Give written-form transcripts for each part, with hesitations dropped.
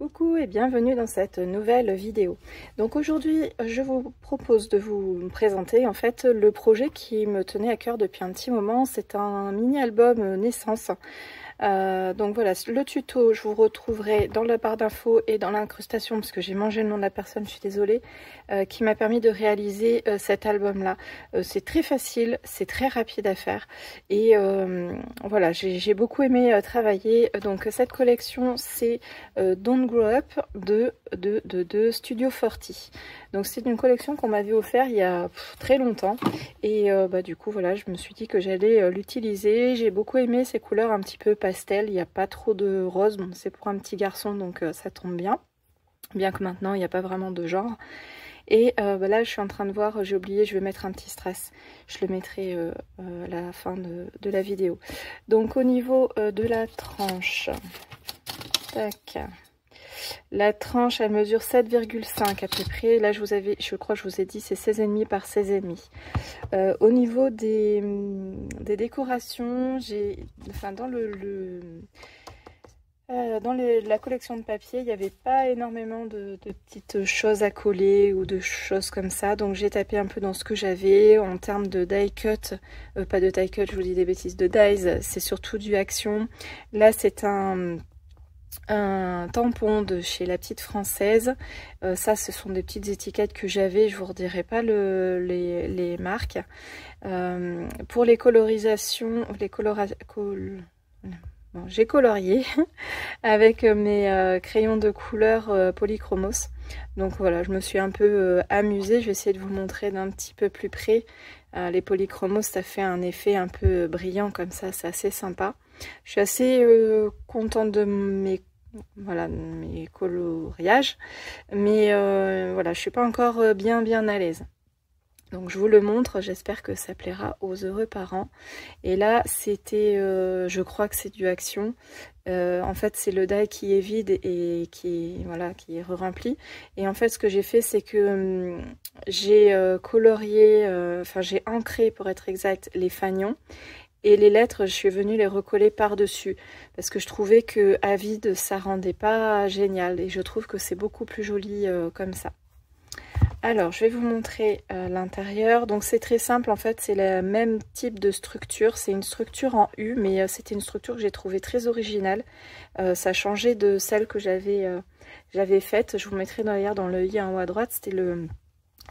Coucou et bienvenue dans cette nouvelle vidéo. Donc aujourd'hui je vous propose de vous présenter en fait le projet qui me tenait à cœur depuis un petit moment. C'est un mini album naissance. Donc voilà, le tuto je vous retrouverai dans la barre d'infos et dans l'incrustation parce que j'ai mangé le nom de la personne, je suis désolée, qui m'a permis de réaliser cet album là. C'est très facile, c'est très rapide à faire et voilà, j'ai beaucoup aimé travailler. Donc cette collection c'est Don't Grow Up de Studio 40. Donc c'est une collection qu'on m'avait offert il y a très longtemps et du coup voilà, je me suis dit que j'allais l'utiliser. J'ai beaucoup aimé ces couleurs un petit peu pastel, il n'y a pas trop de rose, bon, c'est pour un petit garçon donc ça tombe bien que maintenant il n'y a pas vraiment de genre. Et là je suis en train de voir, j'ai oublié, je vais mettre un petit strass, je le mettrai à la fin de la vidéo. Donc au niveau de la tranche, tac. La tranche, elle mesure 7,5 à peu près. Là, je crois que je vous ai dit, c'est 16,5 par 16,5. Au niveau des décorations, dans la collection de papier, il n'y avait pas énormément de petites choses à coller ou de choses comme ça. Donc, j'ai tapé un peu dans ce que j'avais en termes de die cut. Pas de die cut, je vous dis des bêtises, de dies. C'est surtout du action. Là, c'est un tampon de chez La Petite Française. Ça ce sont des petites étiquettes que j'avais, je vous redirai pas les marques. Pour les colorisations, bon, j'ai colorié avec mes crayons de couleur polychromos. Donc voilà, je me suis un peu amusée. Je vais essayer de vous montrer d'un petit peu plus près. Les polychromos, ça fait un effet un peu brillant comme ça, c'est assez sympa. Je suis assez contente de mes coloriages, mais voilà, je suis pas encore bien à l'aise. Donc je vous le montre, j'espère que ça plaira aux heureux parents. Et là c'était, je crois que c'est du action. En fait c'est le die qui est vide et qui est re-rempli. Et en fait ce que j'ai fait c'est que j'ai colorié, j'ai ancré pour être exact les fanions. Et les lettres, je suis venue les recoller par-dessus parce que je trouvais que à vide, ça rendait pas génial et je trouve que c'est beaucoup plus joli comme ça. Alors, je vais vous montrer l'intérieur. Donc, c'est très simple. En fait, c'est le même type de structure. C'est une structure en U, mais c'était une structure que j'ai trouvée très originale. Ça changeait de celle que j'avais faite. Je vous mettrai d'ailleurs dans le i en haut à droite. C'était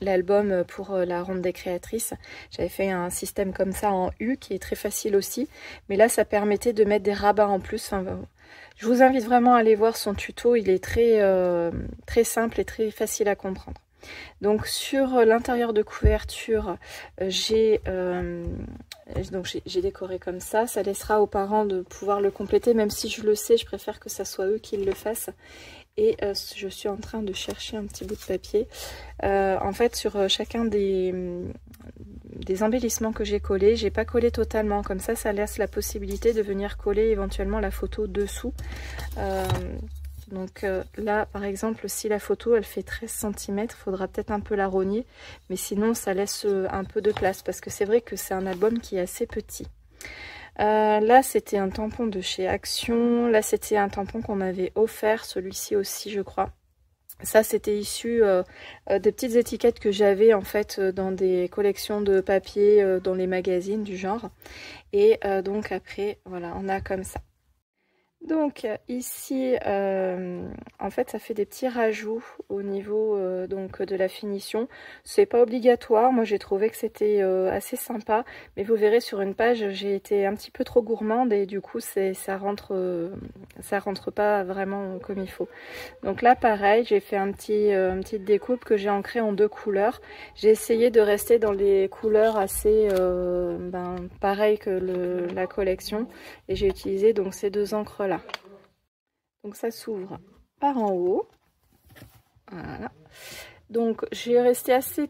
l'album pour la ronde des créatrices. J'avais fait un système comme ça en U qui est très facile aussi, mais là ça permettait de mettre des rabats en plus. Enfin, je vous invite vraiment à aller voir son tuto, il est très simple et très facile à comprendre. Donc sur l'intérieur de couverture, j'ai décoré comme ça laissera aux parents de pouvoir le compléter, même si je le sais, je préfère que ça soit eux qui le fassent. Et je suis en train de chercher un petit bout de papier. En fait, sur chacun des embellissements que j'ai collés, j'ai pas collé totalement. Comme ça laisse la possibilité de venir coller éventuellement la photo dessous. Donc là, par exemple, si la photo, elle fait 13 cm, il faudra peut-être un peu la rogner. Mais sinon, ça laisse un peu de place. Parce que c'est vrai que c'est un album qui est assez petit. Là c'était un tampon de chez Action, là c'était un tampon qu'on m'avait offert, celui-ci aussi je crois. Ça c'était issu des petites étiquettes que j'avais en fait dans des collections de papier dans les magazines du genre. Et donc après voilà, on a comme ça. Donc ici en fait ça fait des petits rajouts au niveau donc de la finition. C'est pas obligatoire, moi j'ai trouvé que c'était assez sympa, mais vous verrez sur une page j'ai été un petit peu trop gourmande et du coup ça rentre pas vraiment comme il faut. Donc là pareil, j'ai fait une petite découpe que j'ai ancrée en deux couleurs. J'ai essayé de rester dans les couleurs assez pareil que la collection et j'ai utilisé donc ces deux encres là. Donc ça s'ouvre par en haut. Voilà. Donc j'ai resté assez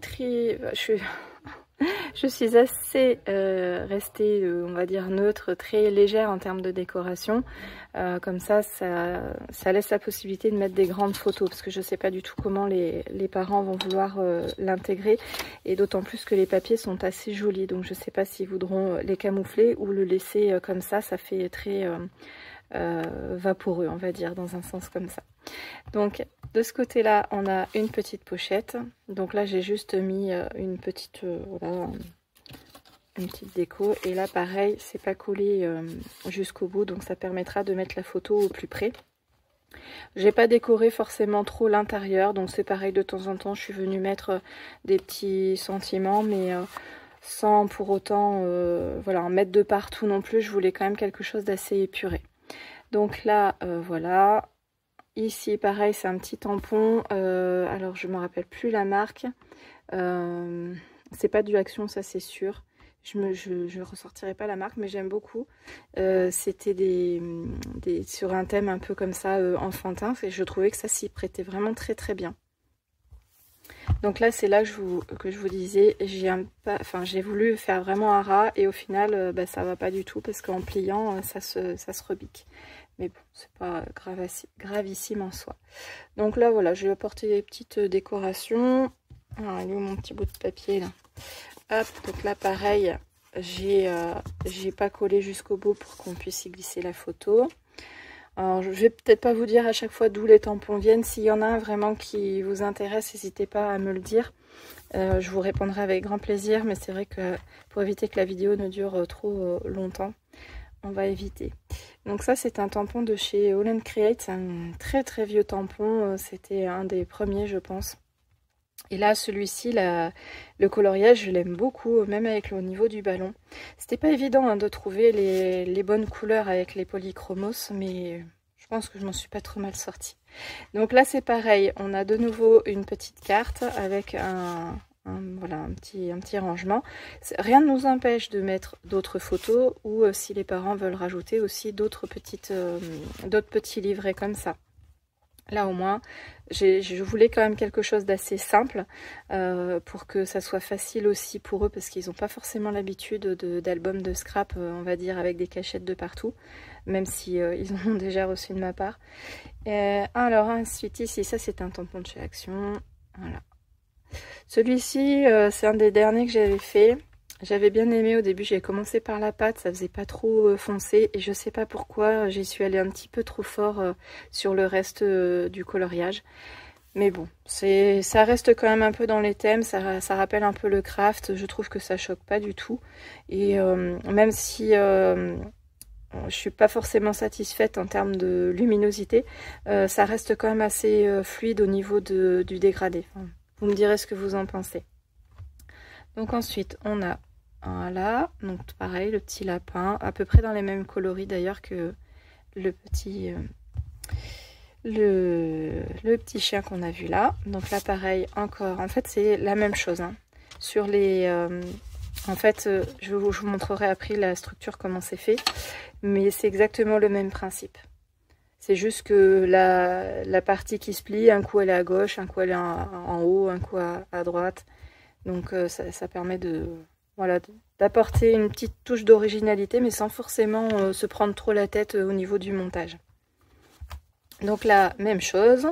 je suis assez restée, on va dire, neutre, très légère en termes de décoration. Comme ça laisse la possibilité de mettre des grandes photos, parce que je ne sais pas du tout comment les parents vont vouloir l'intégrer. Et d'autant plus que les papiers sont assez jolis, donc je ne sais pas s'ils voudront les camoufler ou le laisser comme ça fait très vaporeux, on va dire, dans un sens comme ça. Donc de ce côté là on a une petite pochette, donc là j'ai juste mis une petite voilà, une petite déco, et là pareil c'est pas collé jusqu'au bout, donc ça permettra de mettre la photo au plus près. J'ai pas décoré forcément trop l'intérieur, donc c'est pareil, de temps en temps je suis venue mettre des petits sentiments, mais sans pour autant voilà, en mettre de partout non plus. Je voulais quand même quelque chose d'assez épuré. Donc là voilà, ici pareil c'est un petit tampon, alors je me rappelle plus la marque, c'est pas du Action, ça c'est sûr. Je ressortirai pas la marque, mais j'aime beaucoup. C'était sur un thème un peu comme ça, enfantin, et je trouvais que ça s'y prêtait vraiment très très bien. Donc là c'est là que je vous disais, j'ai voulu faire vraiment un ras, et au final ça va pas du tout, parce qu'en pliant ça se rebique. Mais bon, c'est pas gravissime en soi. Donc là voilà, je vais apporter des petites décorations. Alors, il est où mon petit bout de papier là? Hop, donc là pareil, j'ai pas collé jusqu'au bout pour qu'on puisse y glisser la photo. Alors je vais peut-être pas vous dire à chaque fois d'où les tampons viennent. S'il y en a un vraiment qui vous intéresse, n'hésitez pas à me le dire. Je vous répondrai avec grand plaisir, mais c'est vrai que pour éviter que la vidéo ne dure trop longtemps, on va éviter. Donc ça c'est un tampon de chez All & Create, un très très vieux tampon, c'était un des premiers je pense. Et là, celui-ci, le coloriage, je l'aime beaucoup, même avec au niveau du ballon. C'était pas évident hein, de trouver les bonnes couleurs avec les polychromos, mais je pense que je m'en suis pas trop mal sortie. Donc là, c'est pareil, on a de nouveau une petite carte avec voilà, un petit rangement. Rien ne nous empêche de mettre d'autres photos, ou si les parents veulent rajouter aussi d'autres petits livrets comme ça. Là au moins, je voulais quand même quelque chose d'assez simple pour que ça soit facile aussi pour eux, parce qu'ils n'ont pas forcément l'habitude d'albums de scrap, on va dire, avec des cachettes de partout, même si ils en ont déjà reçu de ma part. Alors ensuite ici, ça c'est un tampon de chez Action. Voilà. Celui-ci, c'est un des derniers que j'avais fait. J'avais bien aimé au début, j'ai commencé par la pâte, ça faisait pas trop foncé, et je sais pas pourquoi j'y suis allée un petit peu trop fort sur le reste du coloriage. Mais bon, ça reste quand même un peu dans les thèmes, ça rappelle un peu le craft, je trouve que ça choque pas du tout. Et même si je suis pas forcément satisfaite en termes de luminosité, ça reste quand même assez fluide au niveau du dégradé. Enfin, vous me direz ce que vous en pensez. Donc ensuite, on a voilà, donc pareil, le petit lapin, à peu près dans les mêmes coloris d'ailleurs que le petit chien qu'on a vu là. Donc là pareil, encore, en fait c'est la même chose hein. Sur les en fait je vous montrerai après la structure, comment c'est fait, mais c'est exactement le même principe. C'est juste que la partie qui se plie, un coup elle est à gauche, un coup elle est en haut, un coup à droite. Donc ça permet voilà, d'apporter une petite touche d'originalité, mais sans forcément se prendre trop la tête au niveau du montage. Donc là, même chose.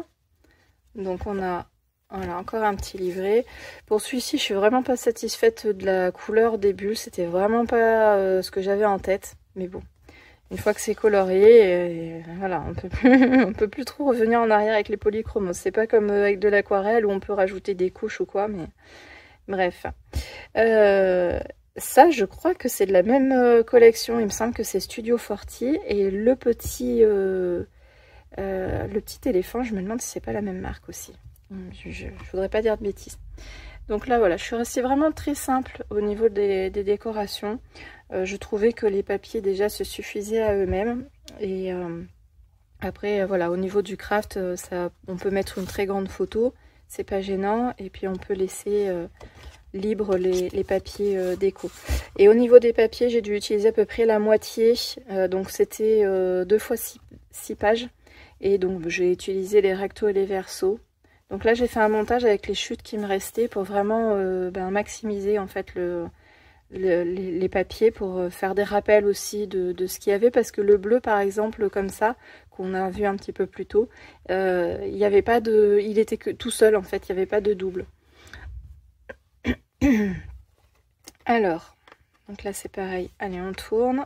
Donc on a voilà, encore un petit livret. Pour celui-ci, je suis vraiment pas satisfaite de la couleur des bulles. C'était vraiment pas ce que j'avais en tête. Mais bon, une fois que c'est colorié, voilà, on peut plus trop revenir en arrière avec les polychromos. C'est pas comme avec de l'aquarelle où on peut rajouter des couches ou quoi, mais... Bref, ça je crois que c'est de la même collection, il me semble que c'est Studio Forti, et le petit éléphant, je me demande si c'est pas la même marque aussi. Je voudrais pas dire de bêtises. Donc là voilà, je suis restée vraiment très simple au niveau des décorations. Je trouvais que les papiers déjà se suffisaient à eux-mêmes, et après voilà, au niveau du craft, on peut mettre une très grande photo. C'est pas gênant, et puis on peut laisser libre les papiers déco. Et au niveau des papiers, j'ai dû utiliser à peu près la moitié, donc c'était 2 fois 6 pages, et donc j'ai utilisé les rectos et les versos. Donc là j'ai fait un montage avec les chutes qui me restaient pour vraiment maximiser en fait les papiers, pour faire des rappels aussi de ce qu'il y avait, parce que le bleu par exemple comme ça qu'on a vu un petit peu plus tôt, il n'y avait pas il était que tout seul en fait, il n'y avait pas de double. Alors donc là c'est pareil, allez on tourne.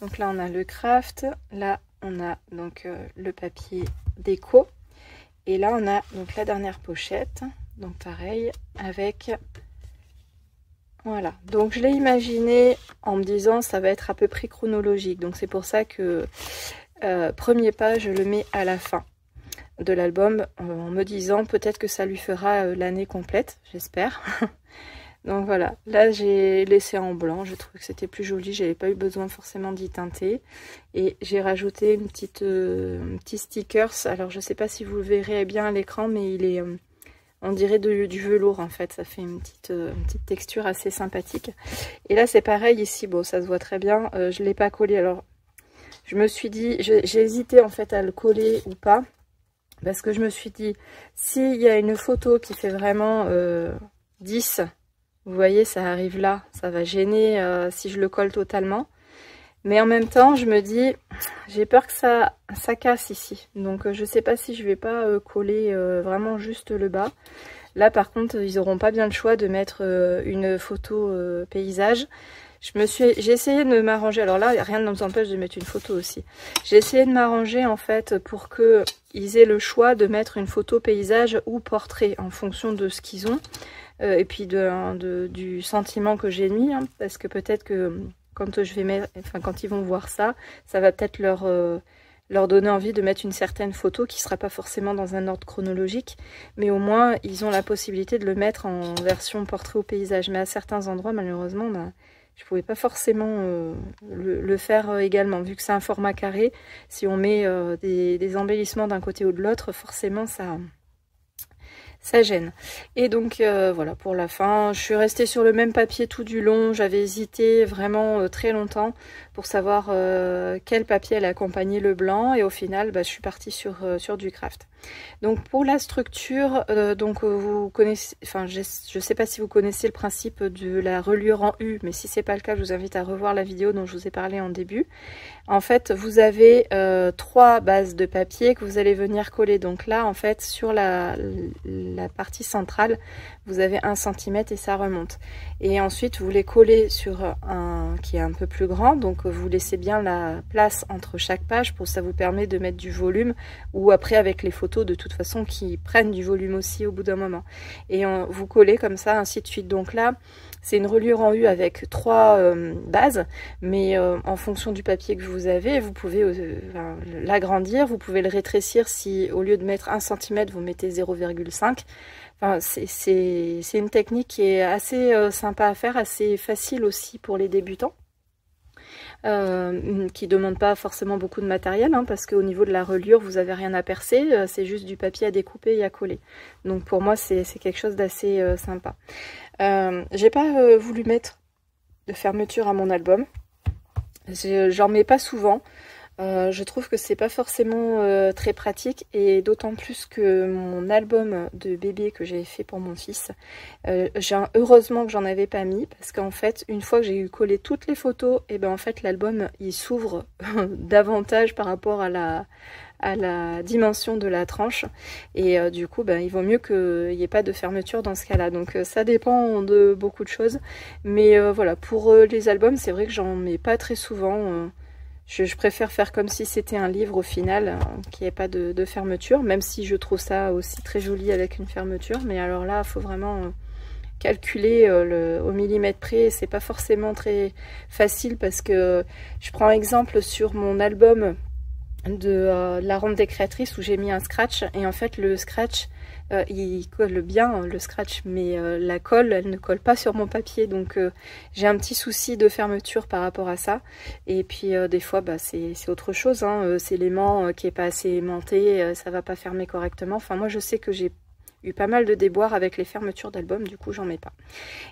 Donc là on a le craft, là on a donc le papier déco, Et là on a donc la dernière pochette, donc pareil avec, voilà, donc je l'ai imaginé en me disant ça va être à peu près chronologique, donc c'est pour ça que premier pas je le mets à la fin de l'album, en me disant peut-être que ça lui fera l'année complète, j'espère. Donc voilà, là j'ai laissé en blanc, je trouvais que c'était plus joli, j'avais pas eu besoin forcément d'y teinter. Et j'ai rajouté une petite petit stickers, alors je sais pas si vous le verrez bien à l'écran, mais il est, on dirait du velours en fait, ça fait une petite texture assez sympathique. Et là c'est pareil ici, bon ça se voit très bien, je l'ai pas collé, alors je me suis dit, j'ai hésité en fait à le coller ou pas, parce que je me suis dit, s'il y a une photo qui fait vraiment 10, vous voyez, ça arrive là, ça va gêner si je le colle totalement. Mais en même temps, je me dis, j'ai peur que ça casse ici. Donc je sais pas si je vais pas coller vraiment juste le bas. Là par contre, ils auront pas bien le choix de mettre une photo paysage. J'ai essayé de m'arranger, alors là rien ne nous empêche de mettre une photo aussi. J'ai essayé de m'arranger en fait pour que ils aient le choix de mettre une photo paysage ou portrait en fonction de ce qu'ils ont. Et puis du sentiment que j'ai mis, hein, parce que peut-être que quand je vais mettre, enfin quand ils vont voir ça, ça va peut-être leur donner envie de mettre une certaine photo qui ne sera pas forcément dans un ordre chronologique, mais au moins ils ont la possibilité de le mettre en version portrait ou paysage. Mais à certains endroits, malheureusement, bah, je ne pouvais pas forcément le faire également, vu que c'est un format carré. Si on met des embellissements d'un côté ou de l'autre, forcément ça gêne. Et donc voilà, pour la fin, je suis restée sur le même papier tout du long. J'avais hésité vraiment très longtemps pour savoir quel papier allait accompagner le blanc, et au final bah, je suis partie sur du craft. Donc pour la structure, vous connaissez, enfin je sais pas si vous connaissez le principe de la reliure en U, mais si c'est pas le cas, je vous invite à revoir la vidéo dont je vous ai parlé en début. En fait, vous avez 3 bases de papier que vous allez venir coller. Donc là, en fait, sur la partie centrale, vous avez 1 cm et ça remonte. Et ensuite, vous les collez sur un qui est un peu plus grand. Donc, vous laissez bien la place entre chaque page pour ça vous permet de mettre du volume. Ou après, avec les photos, de toute façon, qui prennent du volume aussi au bout d'un moment. Et vous collez comme ça, ainsi de suite. Donc là, c'est une reliure en U avec 3 bases, mais en fonction du papier que vous avez, vous pouvez l'agrandir, vous pouvez le rétrécir si au lieu de mettre 1 cm, vous mettez 0,5. Enfin, c'est une technique qui est assez sympa à faire, assez facile aussi pour les débutants. Qui ne demande pas forcément beaucoup de matériel, hein, parce qu'au niveau de la reliure, vous n'avez rien à percer, c'est juste du papier à découper et à coller. Donc pour moi, c'est quelque chose d'assez sympa. J'ai pas voulu mettre de fermeture à mon album. J'en mets pas souvent. Je trouve que c'est pas forcément très pratique, et d'autant plus que mon album de bébé que j'avais fait pour mon fils, heureusement que j'en avais pas mis, parce qu'en fait une fois que j'ai eu collé toutes les photos, et ben en fait l'album il s'ouvre davantage par rapport à la dimension de la tranche, et du coup ben, il vaut mieux qu'il n'y ait pas de fermeture dans ce cas là. Donc ça dépend de beaucoup de choses, mais voilà, pour les albums c'est vrai que j'en mets pas très souvent. Je préfère faire comme si c'était un livre au final, qu'il n'y ait pas de fermeture, même si je trouve ça aussi très joli avec une fermeture. Mais alors là, il faut vraiment calculer au millimètre près. C'est pas forcément très facile, parce que je prends exemple sur mon album de la ronde des créatrices où j'ai mis un scratch, et en fait le scratch il colle bien, le scratch, mais la colle elle ne colle pas sur mon papier, donc j'ai un petit souci de fermeture par rapport à ça. Et puis des fois bah, c'est autre chose, hein, c'est l'aimant qui est pas assez aimanté, ça va pas fermer correctement. Enfin moi je sais que j'ai eu pas mal de déboires avec les fermetures d'album, du coup j'en mets pas.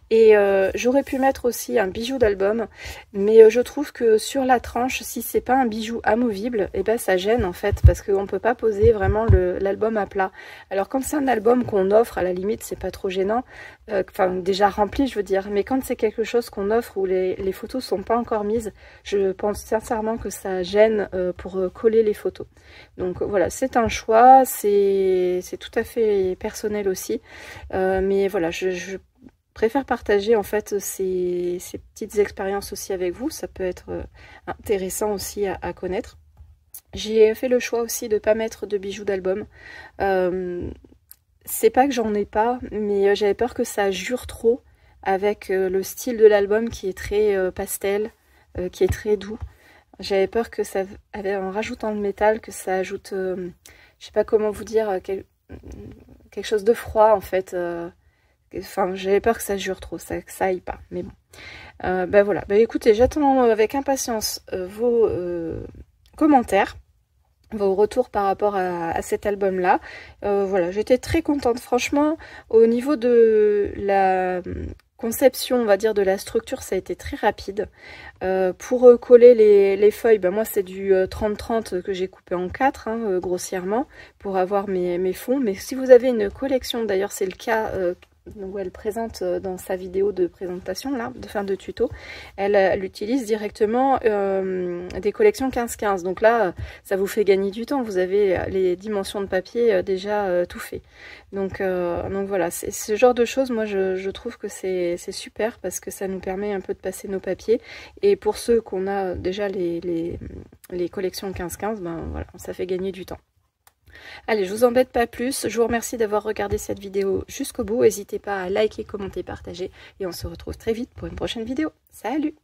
Et j'aurais pu mettre aussi un bijou d'album, mais je trouve que sur la tranche, si c'est pas un bijou amovible, et ben ça gêne en fait, parce qu'on peut pas poser vraiment l'album à plat. Alors quand c'est un album qu'on offre, à la limite c'est pas trop gênant, enfin déjà rempli je veux dire, mais quand c'est quelque chose qu'on offre où les photos sont pas encore mises, je pense sincèrement que ça gêne pour coller les photos. Donc voilà, c'est un choix, c'est tout à fait personnel aussi, mais voilà, je préfère partager en fait ces petites expériences aussi avec vous, ça peut être intéressant aussi à connaître. J'ai fait le choix aussi de ne pas mettre de bijoux d'album. C'est pas que j'en ai pas, mais j'avais peur que ça jure trop avec le style de l'album qui est très pastel, qui est très doux. J'avais peur que ça, en rajoutant le métal, que ça ajoute, je sais pas comment vous dire, quelque chose de froid en fait. Enfin, j'avais peur que ça jure trop, que ça aille pas. Mais bon, ben voilà. Ben écoutez, j'attends avec impatience vos commentaires, vos retours par rapport à cet album là. Voilà, j'étais très contente franchement. Au niveau de la conception, on va dire, de la structure, ça a été très rapide. Pour coller les feuilles, ben moi c'est du 30-30 que j'ai coupé en 4 hein, grossièrement pour avoir mes fonds. Mais si vous avez une collection, d'ailleurs c'est le cas donc elle présente dans sa vidéo de présentation là, de fin de tuto, elle utilise directement des collections 15-15. Donc là, ça vous fait gagner du temps. Vous avez les dimensions de papier déjà tout fait. Donc voilà, c'est ce genre de choses, moi je trouve que c'est super parce que ça nous permet un peu de passer nos papiers. Et pour ceux qu'on a déjà les collections 15-15, ben voilà, ça fait gagner du temps. Allez, je vous embête pas plus. Je vous remercie d'avoir regardé cette vidéo jusqu'au bout. N'hésitez pas à liker, commenter, partager. Et on se retrouve très vite pour une prochaine vidéo. Salut!